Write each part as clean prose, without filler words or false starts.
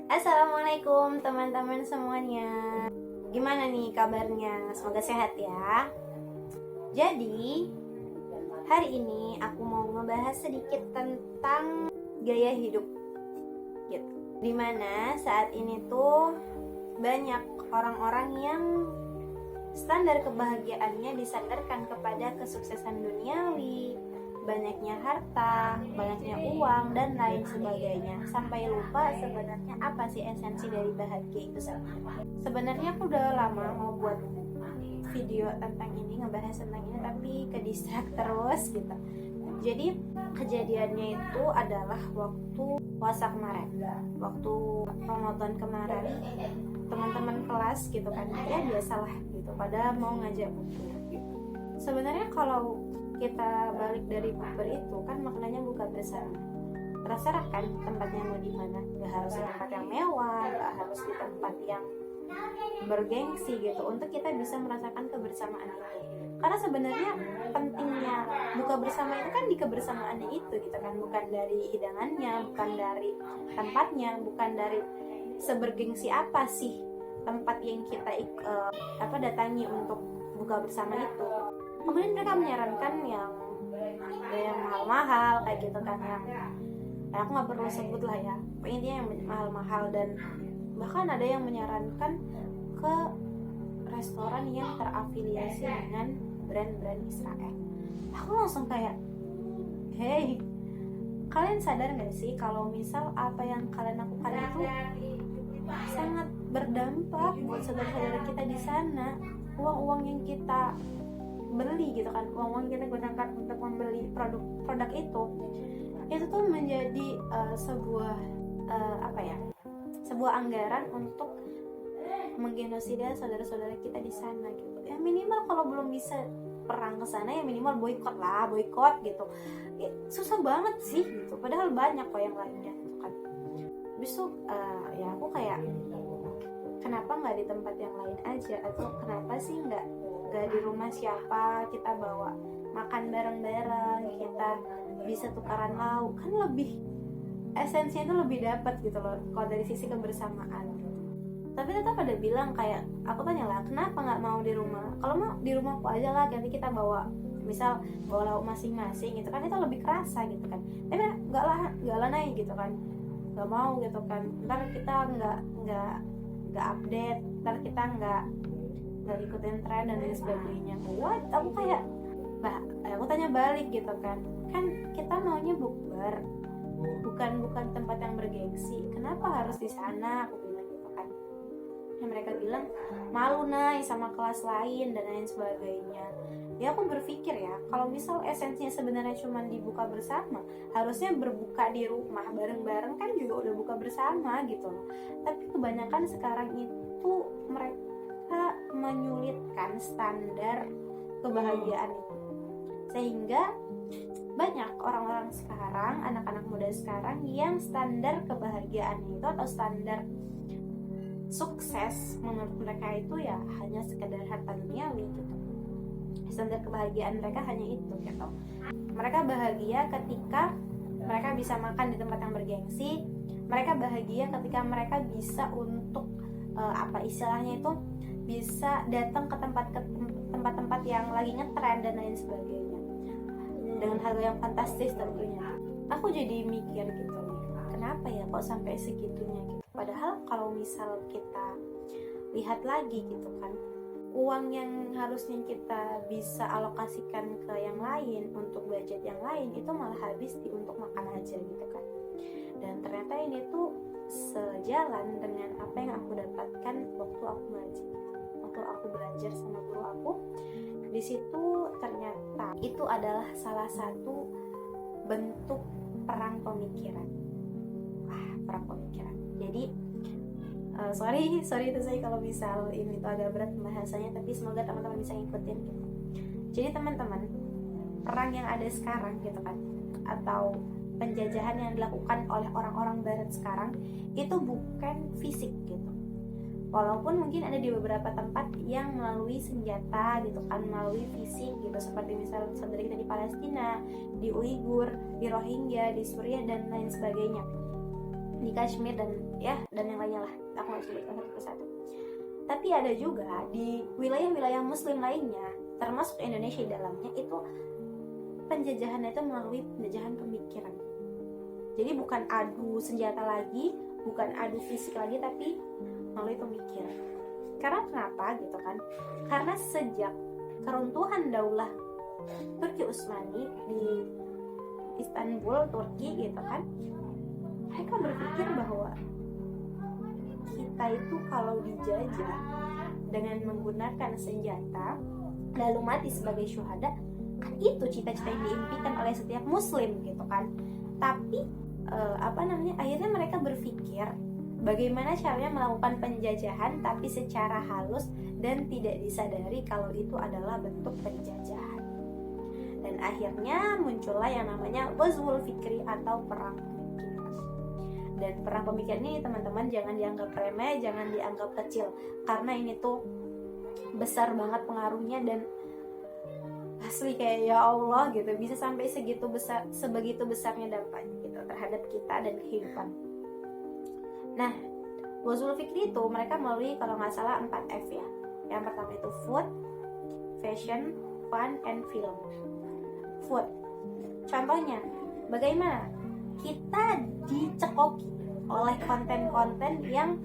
Assalamualaikum teman-teman semuanya. Gimana nih kabarnya? Semoga sehat ya. Jadi, hari ini aku mau ngebahas sedikit tentang gaya hidup gitu. Dimana saat ini tuh banyak orang-orang yang standar kebahagiaannya disandarkan kepada kesuksesan duniawi, banyaknya harta, banyaknya uang, dan lain sebagainya, sampai lupa sebenarnya apa sih esensi dari bahagia itu sebenarnya. Sebenarnya aku udah lama mau buat video tentang ini, ngebahas tentang ini, tapi ke distract terus gitu. Jadi kejadiannya itu adalah waktu puasa kemarin, waktu Ramadan kemarin, teman-teman kelas gitu kan, ya biasalah gitu, pada mau ngajak bukber gitu. Sebenarnya kalau kita balik dari bukber itu kan maknanya buka bersama. Terserah kan tempatnya mau di mana, nggak harus di tempat yang mewah, nggak harus di tempat yang bergengsi gitu, untuk kita bisa merasakan kebersamaan itu. Karena sebenarnya pentingnya buka bersama itu kan di kebersamaannya itu gitu kan, bukan dari hidangannya, bukan dari tempatnya, bukan dari sebergengsi apa sih tempat yang kita datangi untuk buka bersama itu. Kemudian mereka menyarankan yang mahal-mahal kayak gitu kan, yang aku nggak perlu sebut lah ya, intinya yang mahal-mahal. Dan bahkan ada yang menyarankan ke restoran yang terafiliasi dengan brand-brand Israel. Aku langsung kayak, hey, kalian sadar nggak sih kalau misal apa yang kalian lakukan itu sangat berdampak buat saudara-saudara kita di sana. Uang-uang yang kita beli gitu kan, uang kita gunakan untuk membeli produk itu tuh menjadi sebuah anggaran untuk menggenosida saudara-saudara kita di sana gitu. Ya minimal kalau belum bisa perang ke sana ya minimal boikot gitu. Ya, susah banget sih gitu, padahal banyak kok yang lainnya gitu kan. Besok ya aku kayak, kenapa nggak di tempat yang lain aja, atau kenapa sih nggak di rumah siapa, kita bawa makan bareng-bareng, kita bisa tukaran lauk, kan lebih esensinya itu lebih dapat gitu loh kalau dari sisi kebersamaan gitu. Tapi tetap ada bilang kayak, aku tanya lah, kenapa nggak mau di rumah? Kalau mau di rumahku aja lah, nanti kita bawa lauk masing-masing gitu kan, itu lebih kerasa gitu kan. Tapi nggak lah naik gitu kan, nggak mau gitu kan, ntar kita nggak update, ntar kita nggak ikutin tren dan lain sebagainya. What? Aku kayak, aku tanya balik gitu kan kita maunya bukber, bukan tempat yang bergengsi, kenapa harus di sana, aku bilang gitu kan. Mereka bilang malu sama kelas lain dan lain sebagainya. Ya aku berpikir ya, kalau misal esensinya sebenarnya cuma dibuka bersama, harusnya berbuka di rumah bareng-bareng kan juga udah buka bersama gitu loh. Tapi kebanyakan sekarang itu mereka menyulitkan standar kebahagiaan itu, sehingga banyak orang-orang sekarang, anak-anak muda sekarang, yang standar kebahagiaannya itu atau standar sukses menurut mereka itu ya hanya sekedar harta duniawi gitu. Standar kebahagiaan mereka hanya itu gitu. Mereka bahagia ketika mereka bisa makan di tempat yang bergengsi, mereka bahagia ketika mereka bisa untuk istilahnya itu bisa datang ke tempat-tempat yang lagi ngetren dan lain sebagainya dengan harga yang fantastis tentunya. Aku jadi mikir gitu nih, kenapa ya kok sampai segitunya gitu. Padahal kalau misal kita lihat lagi gitu kan, uang yang harusnya kita bisa alokasikan ke yang lain, untuk budget yang lain, itu malah habis untuk makan aja gitu kan. Dan ternyata ini tuh sejalan dengan apa yang aku dapatkan waktu aku belajar sama guru aku. Di situ ternyata itu adalah salah satu bentuk perang pemikiran. Perang pemikiran. Jadi sorry itu saya kalau misal ini tuh agak berat pembahasannya, tapi semoga teman-teman bisa ngikutin gitu. Jadi teman-teman, perang yang ada sekarang gitu kan, atau penjajahan yang dilakukan oleh orang-orang barat sekarang itu bukan fisik gitu. Walaupun mungkin ada di beberapa tempat yang melalui senjata gitu kan, melalui fisik gitu, seperti misal saudara kita di Palestina, di Uighur, di Rohingya, di Suriah dan lain sebagainya. di Kashmir dan yang lainnya lah, aku nggak sebutkan satu persatu. Tapi ada juga di wilayah-wilayah Muslim lainnya, termasuk Indonesia di dalamnya, itu penjajahan itu melalui penjajahan pemikiran. Jadi bukan adu senjata lagi, bukan adu fisik lagi, tapi melalui pemikiran. Karena kenapa gitu kan? Karena sejak keruntuhan daulah Turki Utsmani di Istanbul, Turki gitu kan, mereka berpikir bahwa kita itu kalau dijajah dengan menggunakan senjata lalu mati sebagai syuhada, kan itu cita-cita yang diimpikan oleh setiap muslim gitu kan. Tapi akhirnya mereka berpikir bagaimana caranya melakukan penjajahan tapi secara halus dan tidak disadari kalau itu adalah bentuk penjajahan. Dan akhirnya muncullah yang namanya Ghazwul Fikri atau perang pemikiran. Dan perang pemikiran ini teman-teman jangan dianggap remeh, jangan dianggap kecil, karena ini tuh besar banget pengaruhnya dan asli kayak ya Allah gitu, bisa sampai sebegitu besarnya dampaknya gitu terhadap kita dan kehidupan. Nah, Ghazwul Fikri itu mereka melalui kalau nggak salah 4F ya. Yang pertama itu food, fashion, fun, and film. Food, contohnya bagaimana kita dicekoki oleh konten-konten yang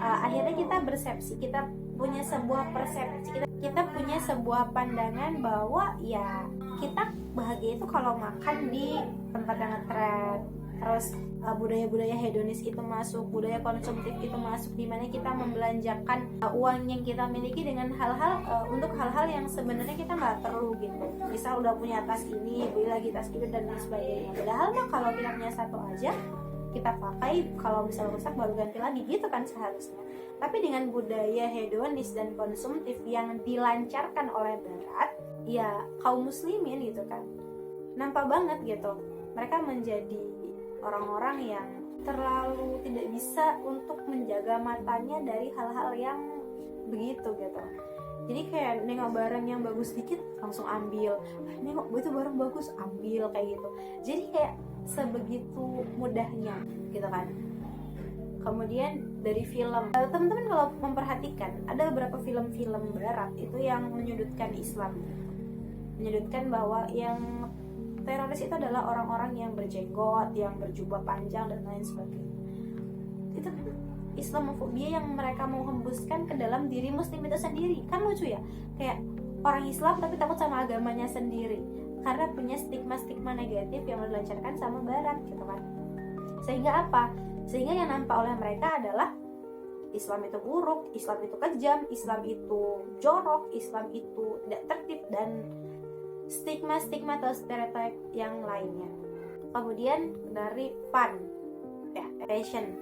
akhirnya kita bersepsi, kita punya sebuah persepsi, kita punya sebuah pandangan bahwa ya kita bahagia itu kalau makan di tempat yang ngetren. Terus budaya-budaya hedonis itu masuk, budaya konsumtif itu masuk, dimana kita membelanjakan uang yang kita miliki dengan hal-hal untuk hal-hal yang sebenarnya kita nggak perlu gitu. Misal udah punya tas ini, beli lagi tas itu dan lain sebagainya. Padahal mah kalau kita punya satu aja kita pakai, kalau misalnya rusak baru ganti lagi gitu kan seharusnya. Tapi dengan budaya hedonis dan konsumtif yang dilancarkan oleh Barat, ya kaum muslimin gitu kan, nampak banget gitu mereka menjadi orang-orang yang terlalu tidak bisa untuk menjaga matanya dari hal-hal yang begitu gitu. Jadi kayak nengok barang yang bagus dikit langsung ambil, nengok itu barang bagus ambil kayak gitu. Jadi kayak sebegitu mudahnya gitu kan. Kemudian dari film, teman-teman kalau memperhatikan ada beberapa film-film Barat itu yang menyudutkan Islam, menyudutkan bahwa yang teroris itu adalah orang-orang yang berjenggot, yang berjubah panjang dan lain sebagainya. Itu kan Islamofobia yang mereka mau hembuskan ke dalam diri muslim itu sendiri. Kan lucu ya, kayak orang Islam tapi takut sama agamanya sendiri karena punya stigma-stigma negatif yang dilancarkan sama Barat gitu kan. Sehingga apa? Sehingga yang nampak oleh mereka adalah Islam itu buruk, Islam itu kejam, Islam itu jorok, Islam itu tidak tertib, dan stigma-stigma atau stereotip yang lainnya. Kemudian dari fun, ya, fashion,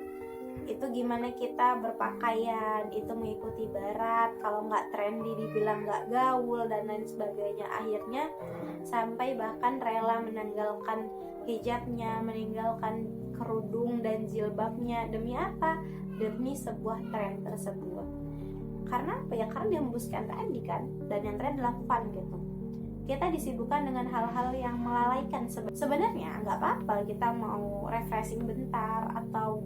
itu gimana kita berpakaian, itu mengikuti Barat, kalau nggak trendy dibilang nggak gaul dan lain sebagainya. Akhirnya sampai bahkan rela menanggalkan hijabnya, meninggalkan kerudung dan jilbabnya. Demi apa? Demi sebuah tren tersebut. Karena apa ya? Karena dihembuskan tadi kan, dan yang tren adalah fun gitu. Kita disibukkan dengan hal-hal yang melalaikan. Sebenarnya nggak apa-apa kita mau refreshing bentar atau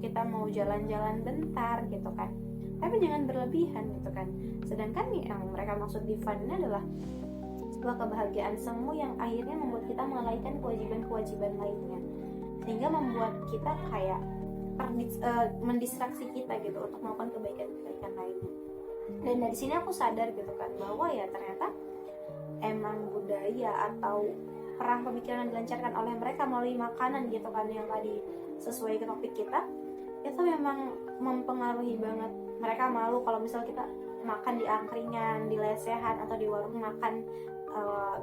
kita mau jalan-jalan bentar gitu kan, tapi jangan berlebihan gitu kan. Sedangkan yang mereka maksud di fun ini adalah sebuah kebahagiaan semu yang akhirnya membuat kita melalaikan kewajiban-kewajiban lainnya, sehingga membuat kita kayak mendistraksi kita gitu untuk melakukan kebaikan-kebaikan lainnya. Dan dari sini aku sadar gitu kan bahwa ya ternyata emang budaya atau perang pemikiran yang dilancarkan oleh mereka melalui makanan gitu kan, yang tadi sesuai ke topik kita, itu memang mempengaruhi banget. Mereka malu kalau misal kita makan di angkringan, di lesehan, atau di warung makan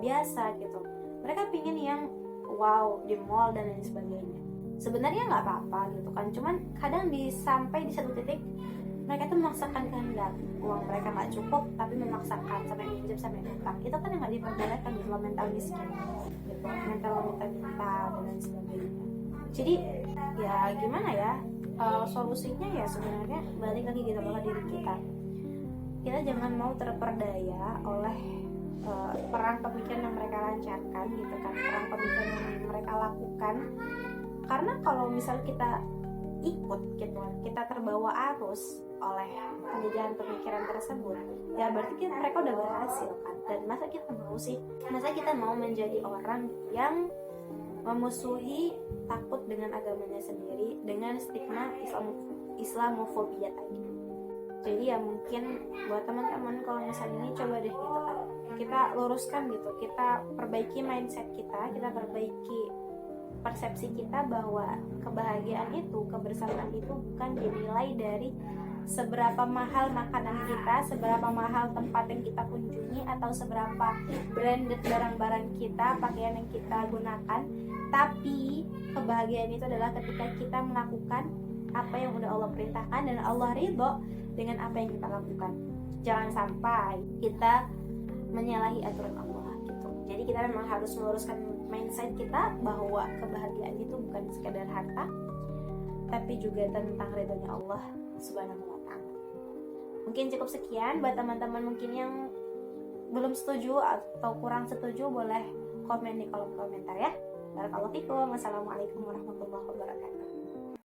biasa gitu. Mereka pingin yang wow di mall dan lain sebagainya. Sebenarnya nggak apa-apa gitu kan, cuman kadang sampai di satu titik mereka tuh memaksakan kehendak, uang mereka nggak cukup tapi memaksakan sampai minjem sampai utang. Itu kan yang nggak diperbolehkan gitu, mental miskin gitu, mental minta dan lain sebagainya. Jadi ya gimana ya, solusinya ya sebenarnya balik lagi gitu ke diri kita. Kita jangan mau terperdaya oleh perang pemikiran yang mereka lancarkan gitu kan, perang pemikiran yang mereka lakukan. Karena kalau misal kita ikut gitu kan, kita terbawa arus oleh penjajahan pemikiran tersebut, ya berarti mereka udah berhasil kan. Dan masa kita mau menjadi orang yang memusuhi, takut dengan agamanya sendiri dengan stigma Islamofobia tadi. Jadi ya mungkin buat teman-teman kalau misalnya ini coba deh gitu kan, kita luruskan gitu, kita perbaiki mindset kita perbaiki persepsi kita bahwa kebahagiaan itu, kebersamaan itu bukan dinilai dari seberapa mahal makanan kita, seberapa mahal tempat yang kita kunjungi, atau seberapa branded barang-barang kita, pakaian yang kita gunakan. Tapi kebahagiaan itu adalah ketika kita melakukan apa yang udah Allah perintahkan dan Allah ridho dengan apa yang kita lakukan. Jangan sampai kita menyalahi aturan Allah gitu. Jadi kita memang harus meluruskan mindset kita bahwa kebahagiaan itu bukan sekadar harta, tapi juga tentang ridhonya Allah Subhanahu wa ta'ala. Mungkin cukup sekian. Buat teman-teman mungkin yang belum setuju atau kurang setuju, boleh komen di kolom komentar ya. Barakallahu fikum. Wassalamualaikum warahmatullahi wabarakatuh.